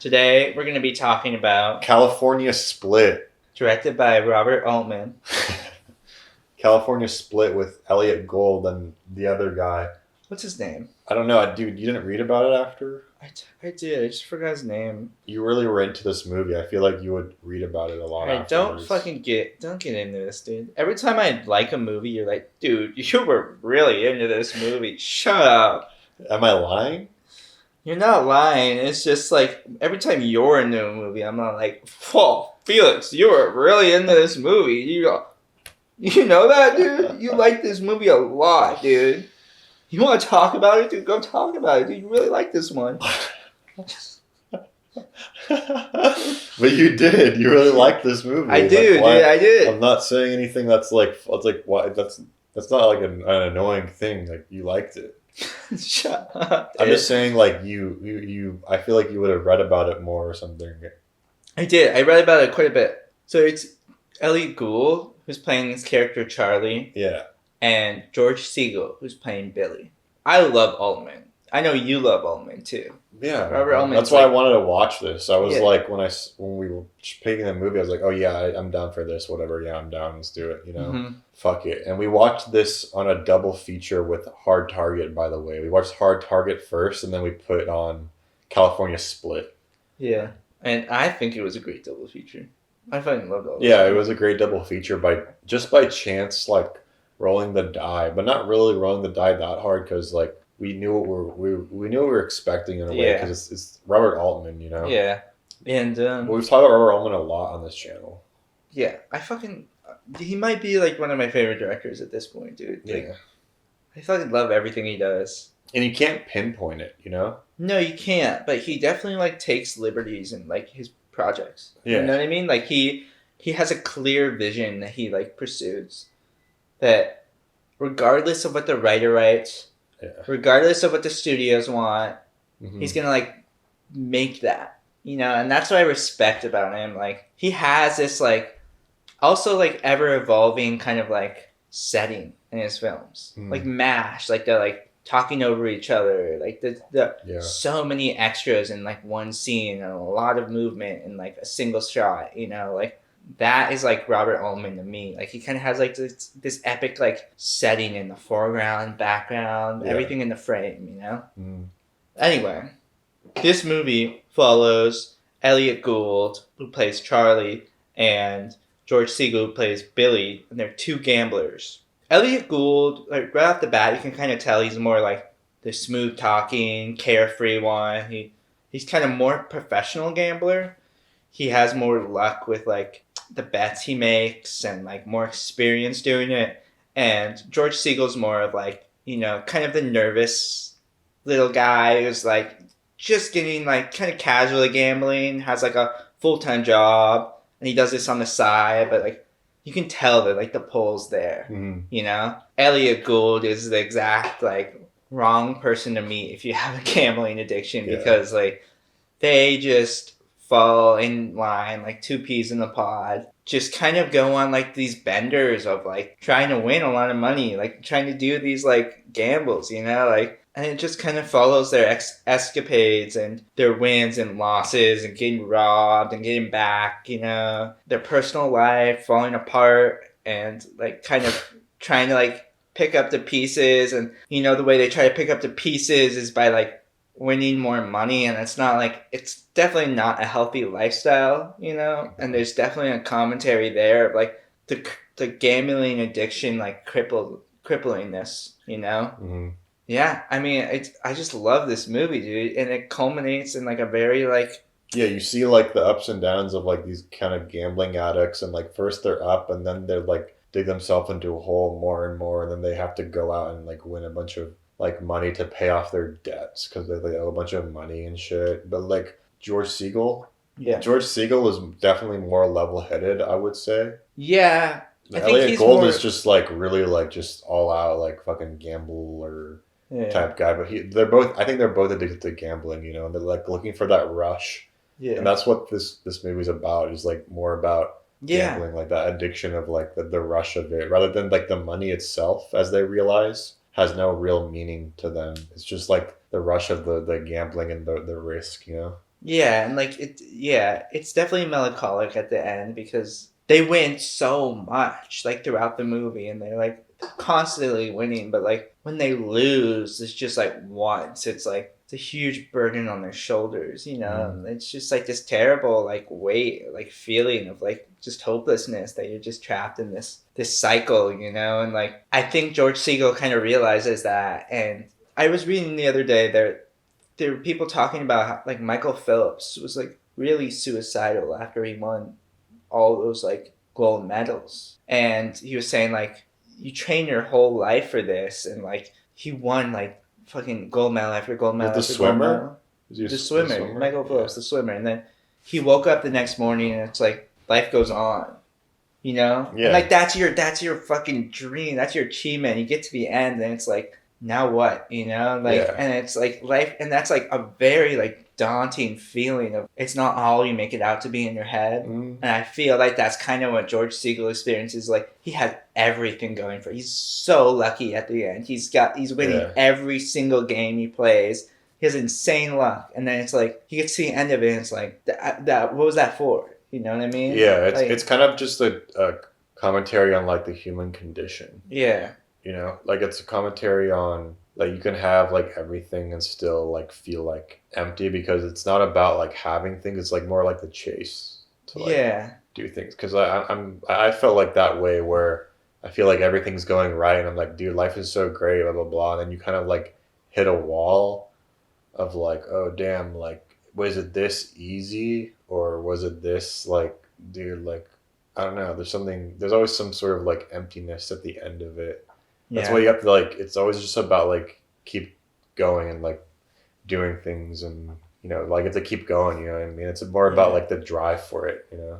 Today we're going to be talking about California Split. directed by Robert Altman. California Split with Elliot, Gould, and the other guy. What's his name? I don't know, dude. You didn't read about it after? I did. I just forgot his name. You really were into this movie. I feel like you would read about it a lot. Hey, don't get into this, dude. Every time I like a movie, you're like, dude, you were really into this movie. Shut up. Am I lying? You're not lying. It's just like every time you're into a movie, I'm not like, whoa, Felix, you were really into this movie. You know that, dude? You like this movie a lot, dude. You want to talk about it, dude? Go talk about it, dude. You really like this one. But you did. You really liked this movie. I do, dude. I did. I'm not saying anything that's like why that's not like an annoying thing. Like, you liked it. Shut up. I'm just saying, like, you I feel like you would have read about it more or something. I did. I read about it quite a bit. So it's Elliot Gould, who's playing this character Charlie. Yeah. And George Segal, who's playing Billy. I love Altman. I know you love Altman too. Yeah, Robert Altman. That's why I wanted to watch this. I was like, when we were picking the movie, I was like, oh yeah, I'm down for this. Whatever, yeah, I'm down. Let's do it. You know, Fuck it. And we watched this on a double feature with Hard Target. By the way, we watched Hard Target first, and then we put on California Split. Yeah, and I think it was a great double feature. I fucking loved all. Yeah, it was a great double feature by chance, like rolling the die, but not really rolling the die that hard because like. We knew what we knew what we were expecting in a way because it's Robert Altman, you know. Yeah, and we've talked about Robert Altman a lot on this channel. Yeah, he might be like one of my favorite directors at this point, dude. Like, yeah, I fucking love everything he does. And you can't pinpoint it, you know. No, you can't. But he definitely like takes liberties in like his projects. Yeah, you know what I mean. Like he has a clear vision that he like pursues. That regardless of what the writer writes. Yeah. Regardless of what the studios want, he's gonna like make that, you know, and that's what I respect about him. Like he has this like also like ever evolving kind of like setting in his films, like MASH, like they're like talking over each other, like the so many extras in like one scene and a lot of movement in like a single shot, you know, like. That is like Robert Altman to me. Like he kind of has like this epic like setting in the foreground, background, everything in the frame, you know? Anyway, this movie follows Elliot Gould, who plays Charlie, and George Segal, who plays Billy, and they're two gamblers. Elliot Gould, like right off the bat, you can kind of tell he's more like the smooth talking, carefree one. He's kind of more professional gambler. He has more luck with like the bets he makes and like more experience doing it. And George Segal's more of like, you know, kind of the nervous little guy who's like just getting like kind of casually gambling, has like a full-time job, and he does this on the side, but like you can tell that like the pull's there, you know? Elliot Gould is the exact like wrong person to meet if you have a gambling addiction because like they just fall in line like two peas in the pod, just kind of go on like these benders of like trying to win a lot of money, like trying to do these like gambles, you know, like, and it just kind of follows their escapades and their wins and losses and getting robbed and getting back, you know, their personal life falling apart and like kind of trying to like pick up the pieces. And you know, the way they try to pick up the pieces is by like winning more money, and it's definitely not a healthy lifestyle, you know, and there's definitely a commentary there of like the gambling addiction, like cripplingness, you know. Yeah, I mean, I just love this movie, dude, and it culminates in like a very like you see like the ups and downs of like these kind of gambling addicts, and like first they're up and then they're like dig themselves into a hole more and more, and then they have to go out and like win a bunch of like money to pay off their debts because they like owe a bunch of money and shit. But like George Segal is definitely more level-headed, I would say. Yeah, I think Elliot Gould is just like really like just all out like fucking gambler type guy. But I think they're both addicted to gambling, you know, and they're like looking for that rush. Yeah, and that's what this movie's about. Is like more about gambling, like that addiction of like the rush of it, rather than like the money itself, as they realize. Has no real meaning to them. It's just like the rush of the gambling and the risk, you know? Yeah, and like it's definitely melancholic at the end because they win so much like throughout the movie, and they're like constantly winning, but like when they lose, it's just like once. It's like it's a huge burden on their shoulders, you know. And it's just like this terrible like weight, like feeling of like just hopelessness that you're just trapped in this cycle, you know. And like I think George Segal kind of realizes that. And I was reading the other day there were people talking about how, like Michael Phelps was like really suicidal after he won all those like gold medals, and he was saying like you train your whole life for this, and like he won like fucking gold medal after gold medal With the after gold swimmer? medal. The swimmer, Michael Phelps, Yeah. the swimmer, and then he woke up the next morning and it's like life goes on, you know. Yeah. And like that's your fucking dream, that's your achievement. You get to the end and it's like now what, you know, like Yeah. and it's like life, and that's like a very like daunting feeling of it's not all you make it out to be in your head. And I feel like that's kind of what George Segal experiences. Like he had everything going for him. He's so lucky at the end. He's winning every single game he plays. He has insane luck, and then it's like he gets to the end of it and it's like that what was that for, you know what I mean? Yeah, like, it's kind of just a commentary on like the human condition. Yeah. You know, like it's a commentary on like you can have like everything and still like feel like empty because it's not about like having things. It's like more like the chase to like do things. Because I felt like that way where I feel like everything's going right and I'm like, dude, life is so great, blah blah blah. And then you kind of like hit a wall of like, oh damn, like was it this easy or was it this like, dude, like I don't know. There's always some sort of like emptiness at the end of it. That's why you have to like, it's always just about like keep going and like doing things and, you know, like it's to keep going, you know what I mean? It's more about like the drive for it, you know?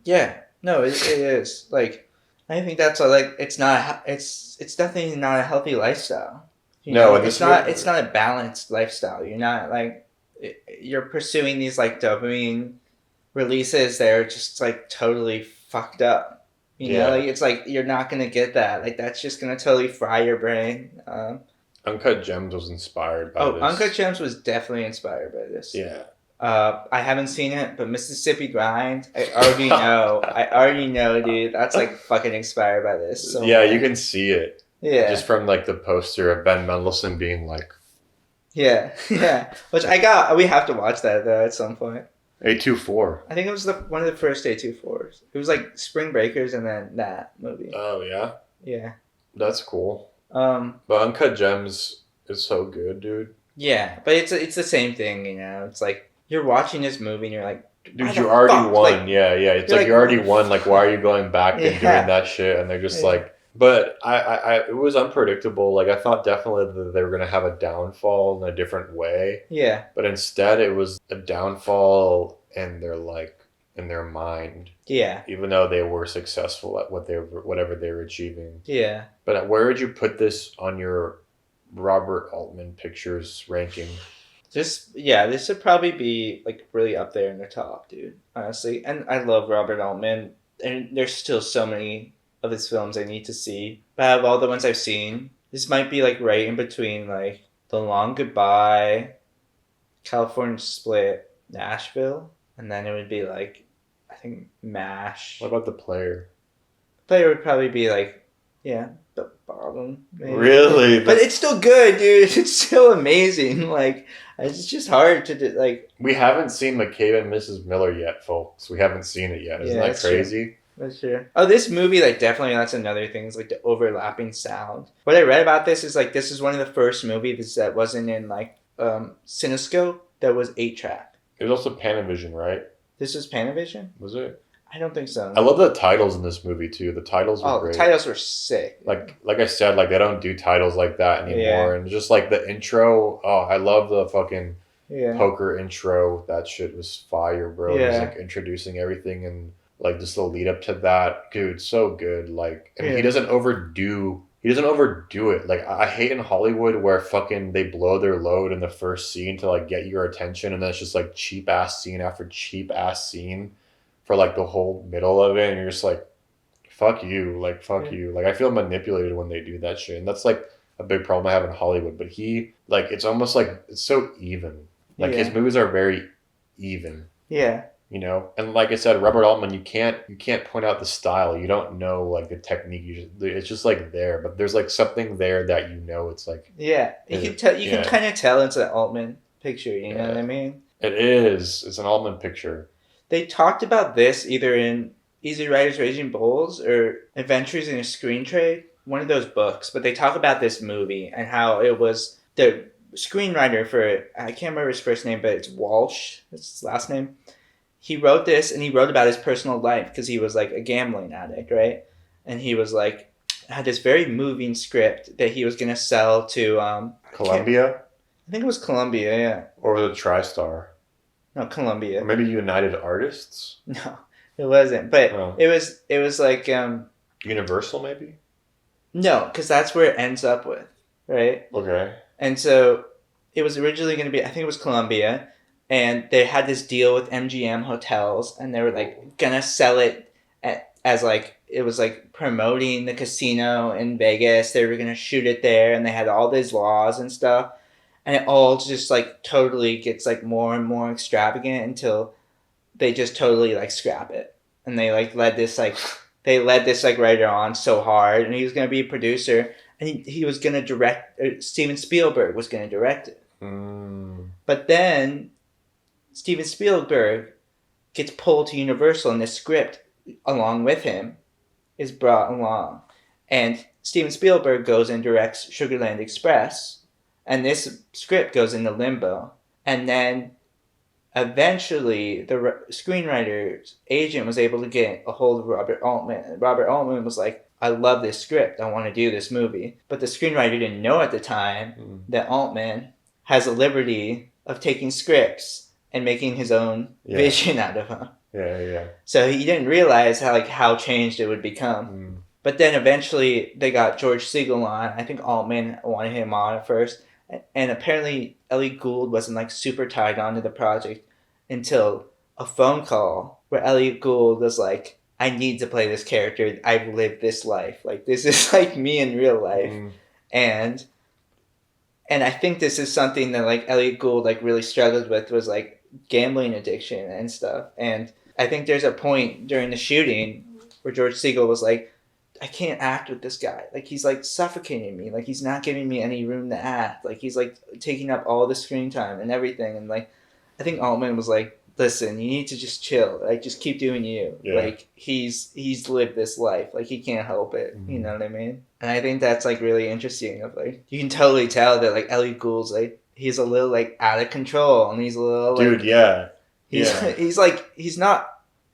Yeah, no, it is. Like, I think that's like, it's definitely not a healthy lifestyle. You know, it's not a balanced lifestyle. You're not like, you're pursuing these like dopamine releases that are just like totally fucked up. You know, like it's like you're not gonna get that. Like that's just gonna totally fry your brain. Uncut Gems was inspired by this. Uncut Gems was definitely inspired by this. Yeah. I haven't seen it, but Mississippi Grind, I already know, dude. That's like fucking inspired by this. So yeah, you can see it. Yeah. Just from like the poster of Ben Mendelsohn being like. Yeah. Which we have to watch that though at some point. A24. I think it was one of the first A24s. It was like Spring Breakers and then that movie. Oh yeah? Yeah. That's cool. But Uncut Gems is so good, dude. Yeah, but it's the same thing, you know. It's like you're watching this movie and you're like, dude, you already won. Like, yeah. It's like you already won. Like, why are you going back and doing that shit? And they're just like, but I it was unpredictable. Like I thought definitely that they were gonna have a downfall in a different way. Yeah. But instead, it was a downfall in their mind. Yeah. Even though they were successful at whatever they were achieving. Yeah. But where would you put this on your Robert Altman pictures ranking? This should probably be like really up there in the top, dude. Honestly, and I love Robert Altman, and there's still so many of his films I need to see. But out of all the ones I've seen, this might be like right in between like The Long Goodbye, California Split, Nashville, and then it would be like I think MASH. What about The Player? Player would probably be like the bottom. Maybe. Really? But it's still good, dude. It's still amazing. Like it's just hard to do, like. We haven't seen McCabe and Mrs. Miller yet, folks. We haven't seen it yet. Isn't that crazy? True. That's true. Oh, this movie, like, definitely, that's another thing, is, like, the overlapping sound. What I read about this is, like, this is one of the first movies that wasn't in, like, Cinescope, that was 8-track. It was also Panavision, right? This was Panavision? Was it? I don't think so. I love the titles in this movie, too. The titles were great. The titles were sick. Like I said, like, they don't do titles like that anymore. And just, like, the intro, I love the fucking poker intro. That shit was fire, bro. It was, like, introducing everything and... like just the lead up to that, dude, so good. Like, and he doesn't overdo it. Like, I hate in Hollywood where fucking they blow their load in the first scene to like get your attention, and then it's just like cheap ass scene after cheap ass scene for like the whole middle of it, and you're just like, fuck you, like fuck you. Like I feel manipulated when they do that shit, and that's like a big problem I have in Hollywood. But he like it's almost like it's so even. Like his movies are very even. Yeah. You know, and like I said, Robert Altman, you can't point out the style. You don't know like the technique. It's just like there, but there's like something there that you know. It's like Yeah, you can tell. You can kind of tell it's an Altman picture. You know what I mean? It is. It's an Altman picture. They talked about this either in Easy Riders Raging Bulls or Adventures in a Screen Trade, one of those books. But they talk about this movie and how it was the screenwriter for it. I can't remember his first name, but it's Walsh. That's his last name. He wrote this, and he wrote about his personal life because he was like a gambling addict, right? And he was like had this very moving script that he was gonna sell to Columbia. I think it was Columbia, yeah. Or the TriStar. No, Columbia. Or maybe United Artists. No, it wasn't. But it was like Universal, maybe. No, because that's where it ends up with, right? Okay. And so it was originally going to be, I think it was Columbia, and they had this deal with MGM Hotels, and they were like gonna sell it as like it was like promoting the casino in Vegas. They were gonna shoot it there, and they had all these laws and stuff, and it all just like totally gets like more and more extravagant until they just totally like scrap it, and they like led this writer on so hard, and he was gonna be a producer, and he was gonna direct. Steven Spielberg was gonna direct it, but then Steven Spielberg gets pulled to Universal, and this script along with him is brought along. And Steven Spielberg goes and directs Sugarland Express, and this script goes into limbo. And then eventually the screenwriter's agent was able to get a hold of Robert Altman. And Robert Altman was like, I love this script. I want to do this movie. But the screenwriter didn't know at the time that Altman has a liberty of taking scripts and making his own vision out of them. Yeah. So he didn't realize how changed it would become. But then eventually they got George Segal on. I think Altman wanted him on at first. And apparently Elliot Gould wasn't like super tied on to the project until a phone call where Elliot Gould was like, I need to play this character. I've lived this life. Like, this is like me in real life. And I think this is something that like Elliot Gould like really struggled with, was like gambling addiction and stuff. And I think there's a point during the shooting where George Segal was like, I can't act with this guy. Like, he's like suffocating me. Like, he's not giving me any room to act. Like, he's like taking up all the screen time and everything. And like, I think Altman was like, listen, you need to just chill. Like, just keep doing you. Yeah. Like, he's lived this life. Like, he can't help it. You know what I mean? And I think that's like really interesting. Of like, you can totally tell that like Elliot Gould's like, he's a little like out of control, and he's a little like,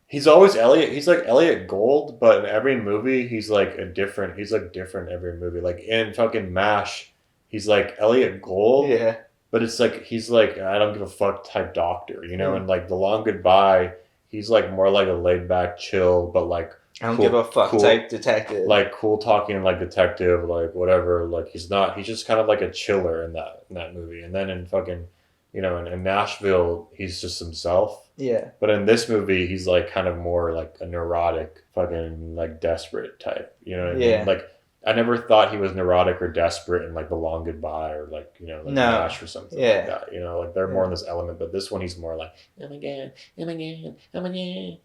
He's always Elliot. He's like Elliot Gould, but in every movie he's like different every movie. Like in fucking MASH, he's like Elliot Gould. Yeah. But it's like he's like I don't give a fuck type doctor, you know. And like The Long Goodbye, he's like more like a laid back, chill, but like I don't give a fuck type detective. Like cool talking like detective, like whatever. Like he's just kind of like a chiller in that movie. And then in fucking, you know, in Nashville, he's just himself. Yeah. But in this movie, he's like kind of more like a neurotic, fucking like desperate type. You know what I mean? Like I never thought he was neurotic or desperate in like The Long Goodbye or like, you know, like MASH or something like that. You know, like they're more in this element, but this one he's more like, oh my god.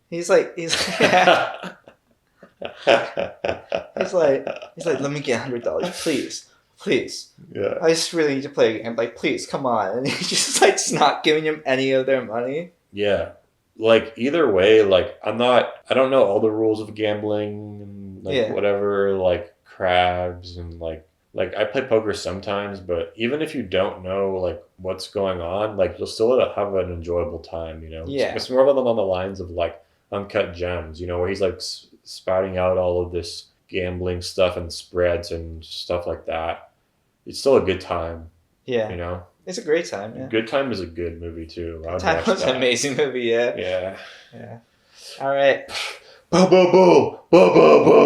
He's like he's like, let me get $100, please. Yeah. I just really need to play a game. Like, please, come on. And he's just like not giving him any of their money. Yeah. Like either way, like I don't know all the rules of gambling and like whatever, like crabs and like I play poker sometimes, but even if you don't know like what's going on, like you'll still have an enjoyable time, you know? Yeah. It's more along the lines of like Uncut Gems, you know, where he's like spouting out all of this gambling stuff and spreads and stuff like that. It's still a good time. Yeah. You know? It's a great time, yeah. Good Time is a good movie too. Good Time was an amazing movie, yeah. Yeah. Yeah. All right. Bo bo bo bo bo bo.